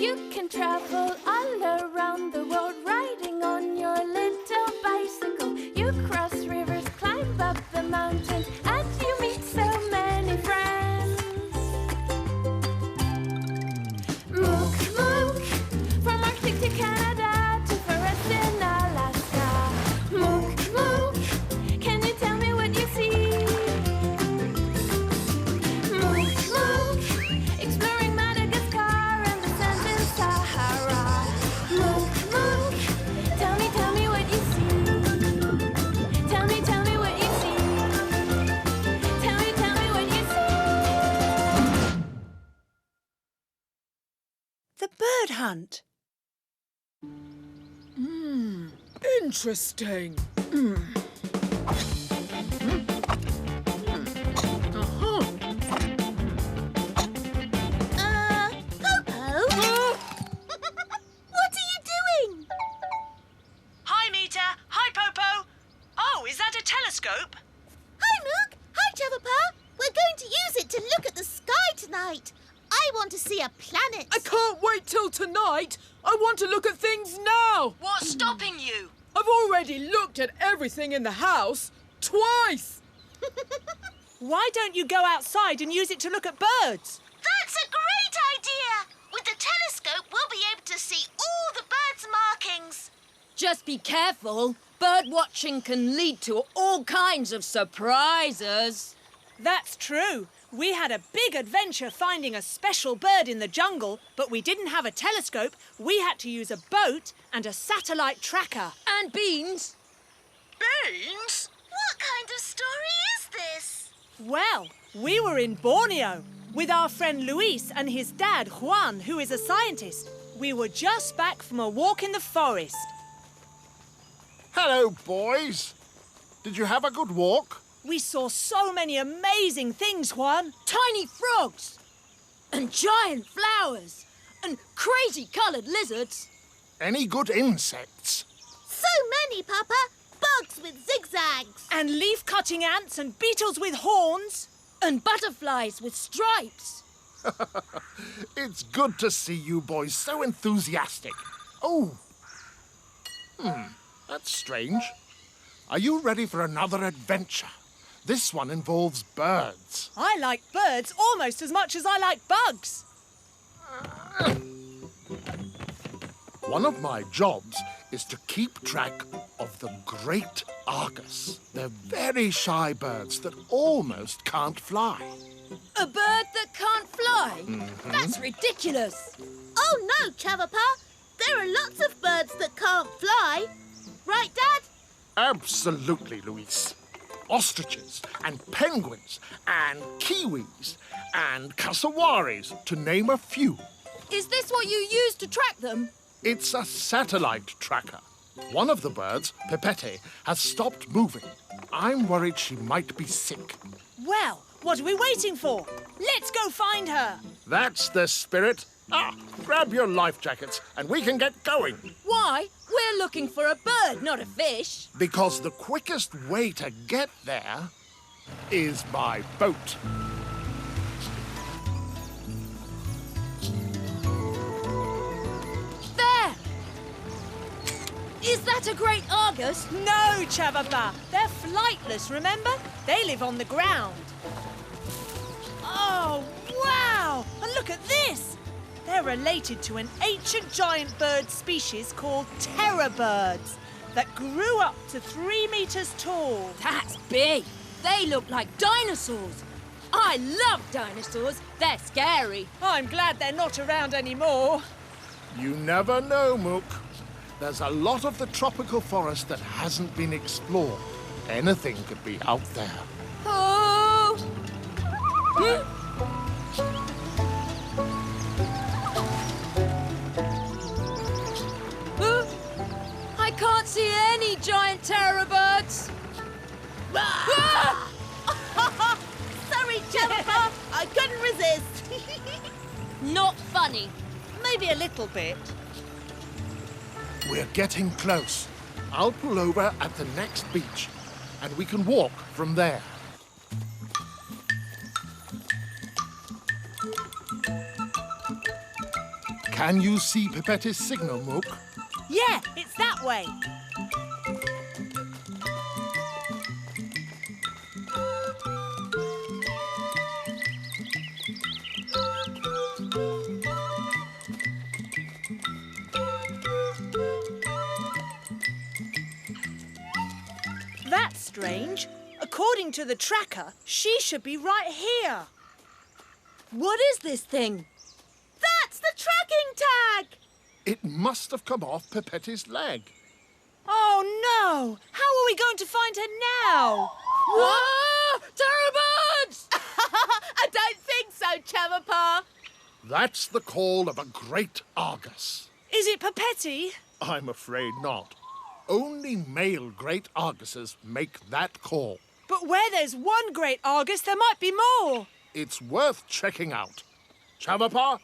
You can travel all around the world riding on your little bicycle. You cross rivers, climb up the mountains, and you meet so many friends. Mouk, Mouk, from Arctic to Canada to forests in Alaska. Mouk, Mouk, can you tell me what you see? Mouk, Mouk, exploring Madagascar and the sands in Sahara. Mouk, Mouk, tell me what you see. Tell me what you see. Tell me what you see. The bird hunt. Interesting. Popo? What are you doing? Hi, Meter. Hi, Popo. Oh, is that a telescope? Hi, Mouk. Hi, Chavapa. We're going to use it to look at the sky tonight. I want to see a planet. I can't wait till tonight. I want to look at things now. What's stopping you? I've already looked at everything in the house twice. Why don't you go outside and use it to look at birds? That's a great idea. With the telescope, we'll be able to see all the birds' markings. Just be careful. Bird watching can lead to all kinds of surprises. That's true. We had a big adventure finding a special bird in the jungle, but we didn't have a telescope. We had to use a boat and a satellite tracker. And beans. Beans? What kind of story is this? Well, we were in Borneo with our friend Luis and his dad, Juan, who is a scientist. We were just back from a walk in the forest. Hello, boys. Did you have a good walk? We saw so many amazing things, Juan. Tiny frogs. And giant flowers. And crazy coloured lizards. Any good insects? So many, Papa. Bugs with zigzags. And leaf-cutting ants and beetles with horns. And butterflies with stripes. It's good to see you boys so enthusiastic. Oh. That's strange. Are you ready for another adventure? This one involves birds. I like birds almost as much as I like bugs. One of my jobs is to keep track of the great Argus. They're very shy birds that almost can't fly. A bird that can't fly? That's ridiculous. Oh, no, Chavapa. There are lots of birds that can't fly. Right, Dad? Absolutely, Luis. Ostriches and penguins and kiwis and cassowaries, to name a few. Is this what you use to track them? It's a satellite tracker. One of the birds, Pipette, has stopped moving. I'm worried she might be sick. Well, what are we waiting for? Let's go find her. That's the spirit. Grab your life jackets and we can get going. Why? We're looking for a bird, not a fish. Because the quickest way to get there is by boat. There! Is that a great Argus? No, Chavapa. They're flightless, remember? They live on the ground. Oh, wow! And look at this! They're related to an ancient giant bird species called terror birds that grew up to 3 meters tall. That's big. They look like dinosaurs. I love dinosaurs. They're scary. I'm glad they're not around anymore. You never know, Mouk. There's a lot of the tropical forest that hasn't been explored. Anything could be out there. Oh! I can't see any giant terror birds. Sorry, Chavapa. I couldn't resist. Not funny. Maybe a little bit. We're getting close. I'll pull over at the next beach, and we can walk from there. Can you see Pipette's signal, Mouk? Yeah, it's that way. That's strange. According to the tracker, she should be right here. What is this thing? That's the tracking tag! It must have come off Pipette's leg. Oh, no! How are we going to find her now? Whoa! Terror-birds! I don't think so, Chavapa. That's the call of a great Argus. Is it Pipette? I'm afraid not. Only male great Arguses make that call. But where there's one great Argus, there might be more. It's worth checking out. Chavapa,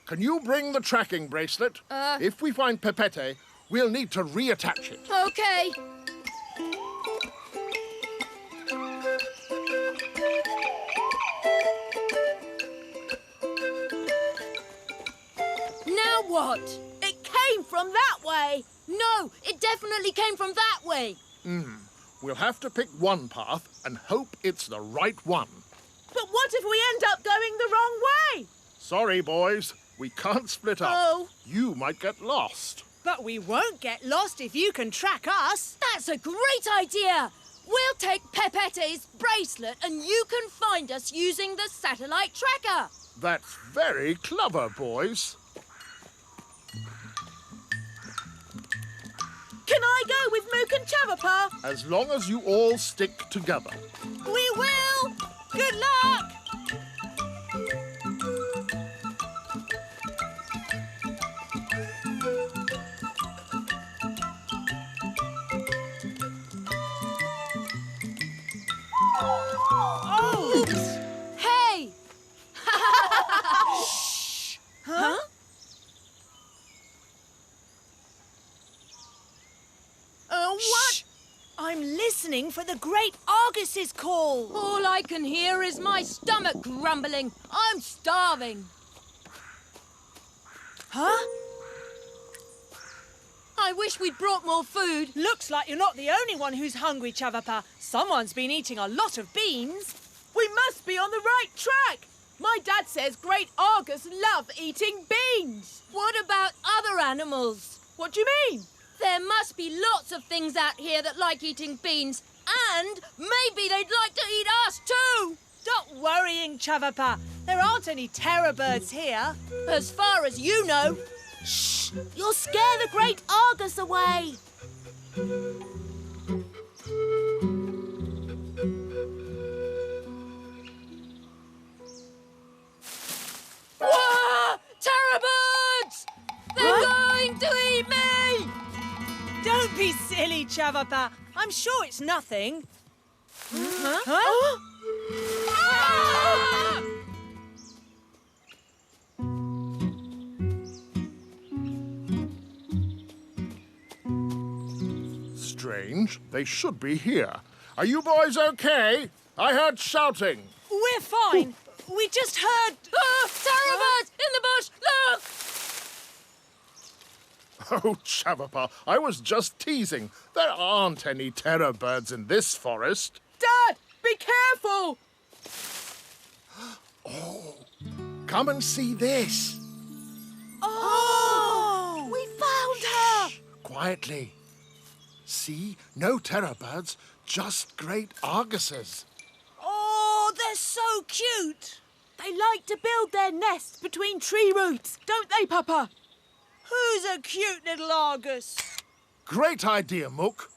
can you bring the tracking bracelet? If we find Pipette, we'll need to reattach it. Okay. Now what? It came from that way. No, it definitely came from that way. We'll have to pick one path and hope it's the right one. But what if we end up going the wrong way? Sorry, boys. We can't split up. Oh. You might get lost. But we won't get lost if you can track us. That's a great idea. We'll take Pipette's bracelet and you can find us using the satellite tracker. That's very clever, boys. Can I go with Mouk and Chavapa? As long as you all stick together. We will. Good luck. Oh! Hey! Huh? What? I'm listening for the great Argus's call. All I can hear is my stomach grumbling. I'm starving. Huh? I wish we'd brought more food. Looks like you're not the only one who's hungry, Chavapa. Someone's been eating a lot of beans. We must be on the right track. My dad says great Argus love eating beans. What about other animals? What do you mean? There must be lots of things out here that like eating beans, and maybe they'd like to eat us too. Stop worrying, Chavapa. There aren't any terror birds here. As far as you know. Shh! You'll scare the great Argus away. Whoa! Terror birds! They're going to eat me! Don't be silly, Chavapa. I'm sure it's nothing. Huh? Ah! Strange. They should be here. Are you boys okay? I heard shouting. We're fine. We just heard... Ah! Terror birds! In the bush! Look! Oh, Chavapa, I was just teasing. There aren't any terror birds in this forest. Dad, be careful. Come and see this. Oh! We found her. Quietly. See? No terror birds, just great Arguses. Oh, they're so cute. They like to build their nests between tree roots, don't they, Papa? Who's a cute little Argus? Great idea, Mouk.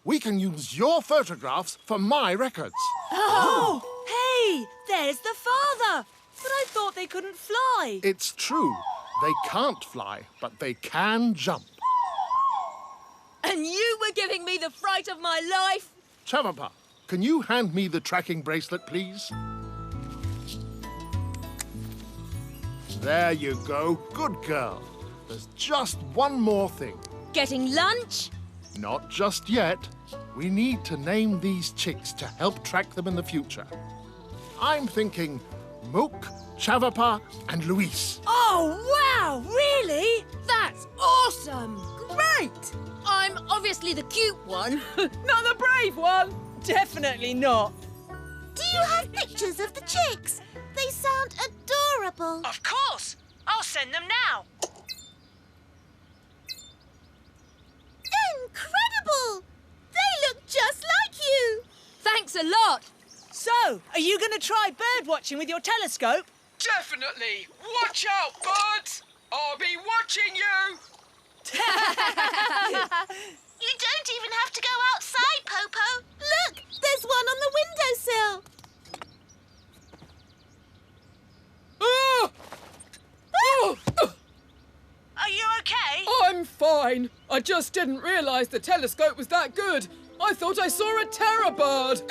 We can use your photographs for my records. Oh! Hey, there's the father. But I thought they couldn't fly. It's true. They can't fly, but they can jump. And you were giving me the fright of my life? Chavapa, can you hand me the tracking bracelet, please? There you go. Good girl. There's just one more thing. Getting lunch? Not just yet. We need to name these chicks to help track them in the future. I'm thinking Mouk, Chavapa, and Luis. Oh, Wow, really? That's awesome! Great! I'm obviously the cute one. Not the brave one! Definitely not. Do you have pictures of the chicks? They sound adorable. Of course. I'll send them now. Incredible! They look just like you. Thanks a lot. So, are you going to try bird watching with your telescope? Definitely! Watch out, birds! I'll be watching you! You don't even have to go outside, Popo. Look, there's one on the windowsill. Ah! Oh! Are you okay? I'm fine. I just didn't realise the telescope was that good. I thought I saw a terror bird.